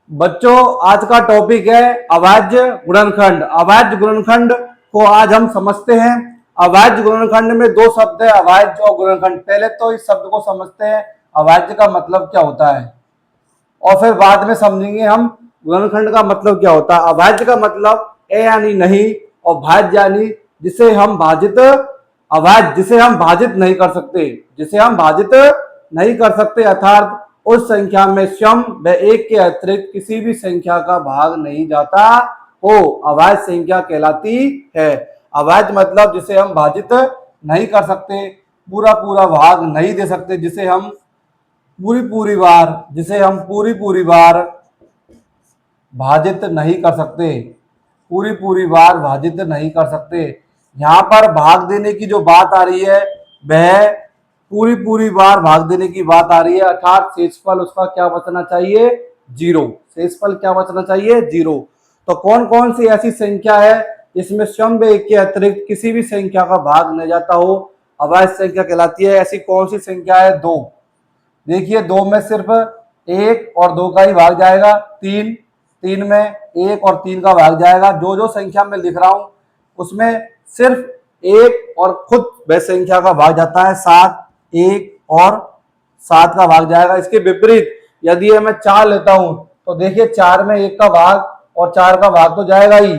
बच्चों, आज का टॉपिक है अभाज्य गुणनखंड। अभाज्य गुणनखंड को आज हम समझते हैं। अभाज्य गुणनखंड में दो शब्द है, अभाज्य और गुणनखंड। पहले तो इस शब्द को समझते हैं, अभाज्य का मतलब क्या होता है, और फिर बाद में समझेंगे हम गुणनखंड का मतलब क्या होता है। अभाज्य का मतलब ए यानी नहीं, और भाज्य यानी जिसे हम भाजित, अभाज्य जिसे हम भाजित नहीं कर सकते, जिसे हम भाजित नहीं कर सकते, अर्थात उस संख्या में सम व एक के अतिरिक्त किसी भी संख्या का भाग नहीं जाता हो, अभाज्य संख्या कहलाती है। अभाज्य मतलब जिसे हम भाजित नहीं कर सकते, पूरा पूरा भाग नहीं दे सकते, जिसे हम पूरी बार भाजित नहीं कर सकते, पूरी बार भाजित नहीं कर सकते। यहाँ पर भाग देने की जो बात आ रही है वह पूरी बार भाग देने की बात आ रही है, अर्थात शेषफल उसका क्या बचना चाहिए, जीरो। शेषफल क्या बचना चाहिए, जीरो। तो कौन कौन सी ऐसी संख्या है इसमें सम व एक के अतिरिक्त किसी भी संख्या का भाग नहीं जाता हो, अभाज्य संख्या कहलाती है। ऐसी कौन सी संख्या है, दो। देखिए, दो में सिर्फ एक और दो का ही भाग जाएगा, तीन, तीन में एक और तीन का भाग जाएगा। जो जो संख्या मैं लिख रहा हूं उसमें सिर्फ एक और खुद वह संख्या का भाग जाता है, सात, एक और सात का भाग जाएगा। इसके विपरीत यदि मैं चार लेता हूं तो देखिए, चार में एक का भाग और चार का भाग तो जाएगा ही,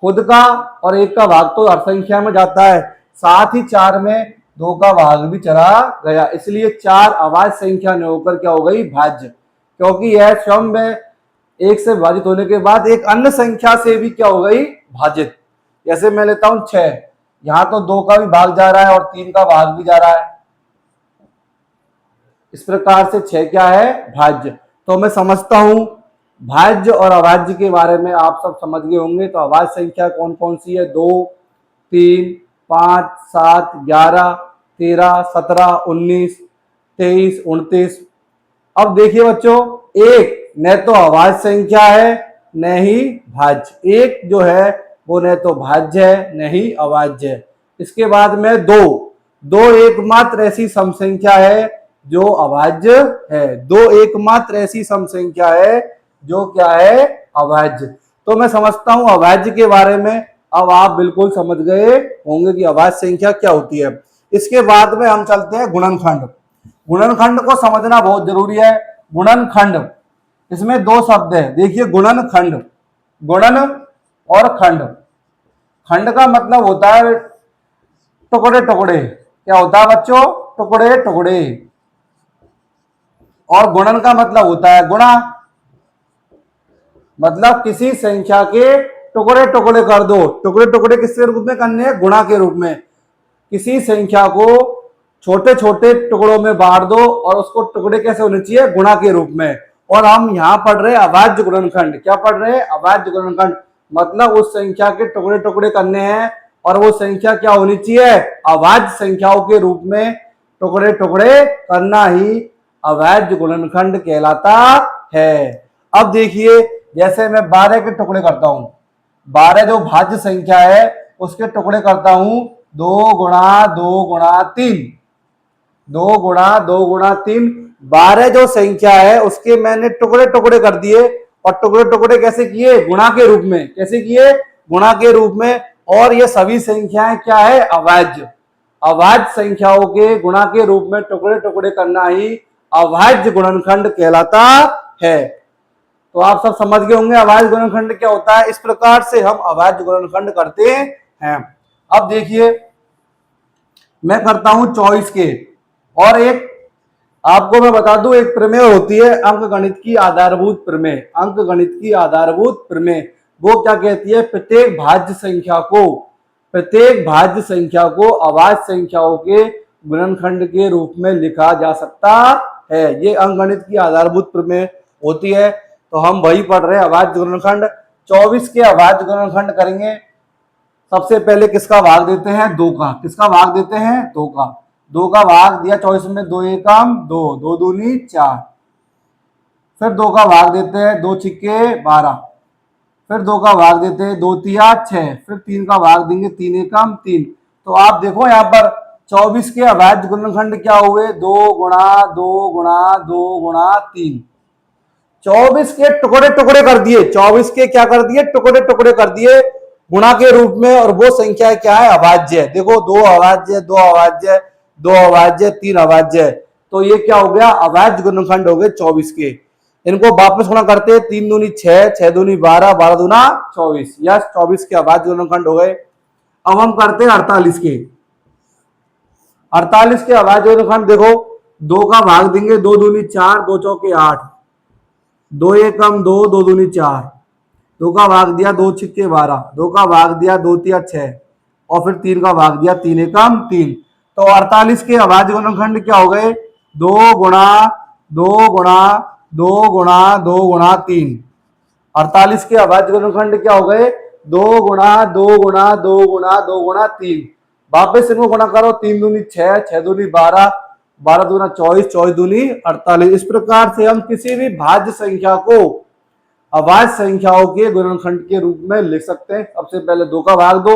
खुद का और एक का भाग तो हर संख्या में जाता है, साथ ही चार में दो का भाग भी चला गया। इसलिए चार अभाज्य संख्या ने होकर क्या हो गई, भाज्य, क्योंकि यह सम में एक से विभाजित होने के बाद एक अन्य संख्या से भी क्या हो गई, भाजित। जैसे मैं लेता हूं छह, यहां तो दो का भी भाग जा रहा है और तीन का भाग भी जा रहा है, इस प्रकार से छह क्या है, भाज्य। तो मैं समझता हूं भाज्य और अभाज्य के बारे में आप सब समझ गए होंगे। तो अभाज्य संख्या कौन कौन सी है, दो, तीन, पांच, सात, 11, 13, 17, 19, 23, 29। अब देखिए बच्चों, एक न तो अभाज्य संख्या है न ही भाज्य, एक जो है वो न तो भाज्य है न ही अभाज्य है। इसके बाद में दो, दो एकमात्र ऐसी सम संख्या है जो अभाज्य है, दो एकमात्र ऐसी सम संख्या है जो क्या है, अभाज्य। तो मैं समझता हूं अभाज्य के बारे में अब आप बिल्कुल समझ गए होंगे कि अभाज्य संख्या क्या होती है। इसके बाद में हम चलते हैं गुणनखंड। गुणनखंड को समझना बहुत जरूरी है। गुणनखंड, इसमें दो शब्द है। देखिए, गुणनखंड, गुणन और खंड। खंड का मतलब होता है टुकड़े टुकड़े, क्या होता है बच्चों, टुकड़े टुकड़े। और गुणन का मतलब होता है गुणा, मतलब किसी संख्या के टुकड़े टुकड़े कर दो। टुकड़े टुकड़े किसके रूप में करने हैं, गुणा के रूप में। किसी संख्या को छोटे छोटे टुकड़ों में बांट दो और उसको टुकड़े कैसे होने चाहिए, गुणा के रूप में। और हम यहाँ पढ़ रहे हैं अभाज्य गुणनखंड। क्या पढ़ रहे हैं, अभाज्य गुणनखंड। मतलब उस संख्या के टुकड़े टुकड़े करने हैं और वो संख्या क्या होनी चाहिए, अभाज्य संख्याओं के रूप में टुकड़े टुकड़े करना ही अभाज्य गुणनखंड कहलाता है। अब देखिए, जैसे मैं 12 के टुकड़े करता हूं, 12 जो भाज्य संख्या है उसके टुकड़े करता हूं, 2 गुणा 2 गुणा 3, 2 गुणा 2 गुणा 3। 12 जो संख्या है उसके मैंने टुकड़े टुकड़े कर दिए, और टुकड़े टुकड़े कैसे किए, गुणा के रूप में। कैसे किए, गुणा के रूप में। और ये सभी संख्याएं क्या है, अभाज्य। अभाज्य संख्याओं के गुणा के रूप में टुकड़े टुकड़े करना ही अभाज्य गुणनखंड कहलाता है। तो आप सब समझ गए होंगे अभाज्य गुणनखंड क्या होता है। इस प्रकार से हम अभाज्य गुणनखंड करते हैं। अब देखिए, मैं करता हूं 24 के, और एक आपको मैं बता दूं, एक प्रमेय होती है अंकगणित की आधारभूत प्रमेय। अंकगणित की आधारभूत प्रमेय वो क्या कहती है, प्रत्येक भाज्य संख्या को अभाज्य संख्याओं के गुणनखंड के रूप में लिखा जा सकता है। ये अंकगणित की आधारभूत प्रमेय होती है। तो हम वही पढ़ रहे हैं, अभाज्य गुणनखंड। 24 के अभाज्य गुणनखंड करेंगे। सबसे पहले किसका भाग देते हैं, दो का। किसका भाग देते हैं, दो का। दो का भाग दिया 24 में, 2 एकम 2, 2 दूनी 4। फिर दो का भाग देते हैं, 2 छिक्के 12। फिर दो का भाग देते हैं, 2 तिया 6। फिर 3 का भाग देंगे, 3 एकम 3। तो आप देखो यहाँ पर 24 के अभाज्य गुणनखंड क्या हुए, 2 गुणा 2 गुणा 2 गुणा 3। 24 के टुकड़े टुकड़े कर दिए, 24 के क्या कर दिए, टुकड़े टुकड़े कर दिए गुणा के रूप में, और वो संख्या क्या है, अभाज्य है। देखो 2 अभाज्य, 2 अभाज्य, 2 अभाज्य, 3 अभाज्य, तो ये क्या हो गया, अभाज्य गुणनखंड हो गए 24 के। इनको वापस गुणा करते हैं, 3 दूनी 6, 6 दूनी 12, 12 दूना 24, यस 24 के अभाज्य गुणनखंड हो गए। अब हम करते हैं 48 के। 48 के अभाज्य गुणनखंड देखो, 2 का भाग देंगे, 2 दूनी 4, 2 चौके 8, 2 एकम 2, 2 दूनी 4, 2 का भाग दिया, 2 छिक्के 12, 2 का भाग दिया, 2 तिया 6, और फिर 3 का भाग दिया, 3 एकम 3। तो 48 के अभाज्य गुणनखंड क्या हो गए, 2 गुणा 2 गुणा 2 गुणा 2 गुणा 3। 48 के अभाज्य गुणनखंड क्या हो गए, 2 गुणा 2 गुणा 2 गुणा 2 गुणा 3। वापस इनको गुणा करो, 3 दूनी 6, 6 दूनी 12, 12 दूना 24, 24 दूनी 48। इस प्रकार से हम किसी भी भाज्य संख्या को अभाज्य संख्याओं के गुणनखंड के रूप में लिख सकते हैं। सबसे पहले 2 का भाग दो,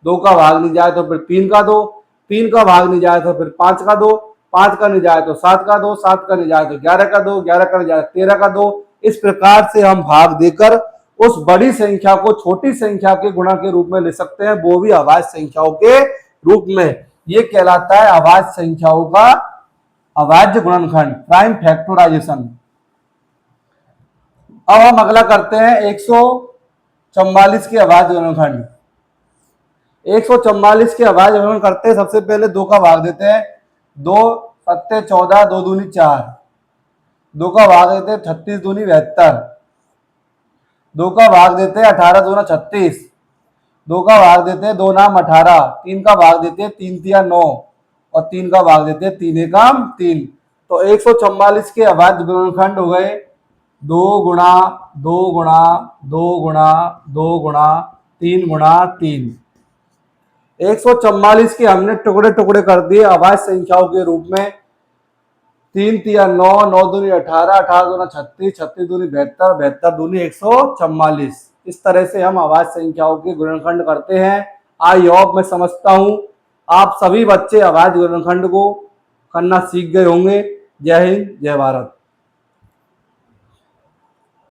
2 का भाग नहीं जाए तो फिर 3 का दो, 3 का भाग नहीं जाए तो फिर 5 का दो, 5 का नहीं जाए तो 7 का दो, 7 का नहीं जाए तो 11 का दो, 11 का नहीं जाए तो 13 का दो। इस प्रकार से हम भाग देकर उस बड़ी संख्या को छोटी संख्या के गुणा के रूप में ले सकते हैं, वो भी अभाज्य संख्याओं के रूप में। ये कहलाता है अभाज्य संख्याओं का अभाज्य गुणनखंड, प्राइम फैक्टराइजेशन। अब हम अगला करते हैं 144 के अभाज्य गुणनखंड। 144 के अभाज्य गुणनखंड करते हैं, सबसे पहले 2 का भाग देते हैं, 2 सत्ते 14, 2 दूनी 4, 2 का भाग देते हैं 36 दूनी 72, 2 का भाग देते हैं 18 दूना 36, 2 का भाग देते हैं 2 नाम 18, 3 का भाग देते हैं 3 तिया 9, और 3 का भाग देते हैं 3 एकम 3। तो 144 के अभाज्य गुणनखंड हो गए 2 गुणा 2 गुणा 2 गुणा 2 गुणा 3 गुणा 3। 144 के हमने टुकड़े टुकड़े कर दिए अभाज्य संख्याओं के रूप में, 3 तिया 9, 9 दूनी 18, 18 दूना 36, 36 दूनी 72, 72 दूनी 144। इस तरह से हम अभाज्य संख्याओं के गुणनखंड करते हैं। आई होप, मैं समझता हूं आप सभी बच्चे अभाज्य गुणनखंड को करना सीख गए होंगे। जय हिंद, जय भारत।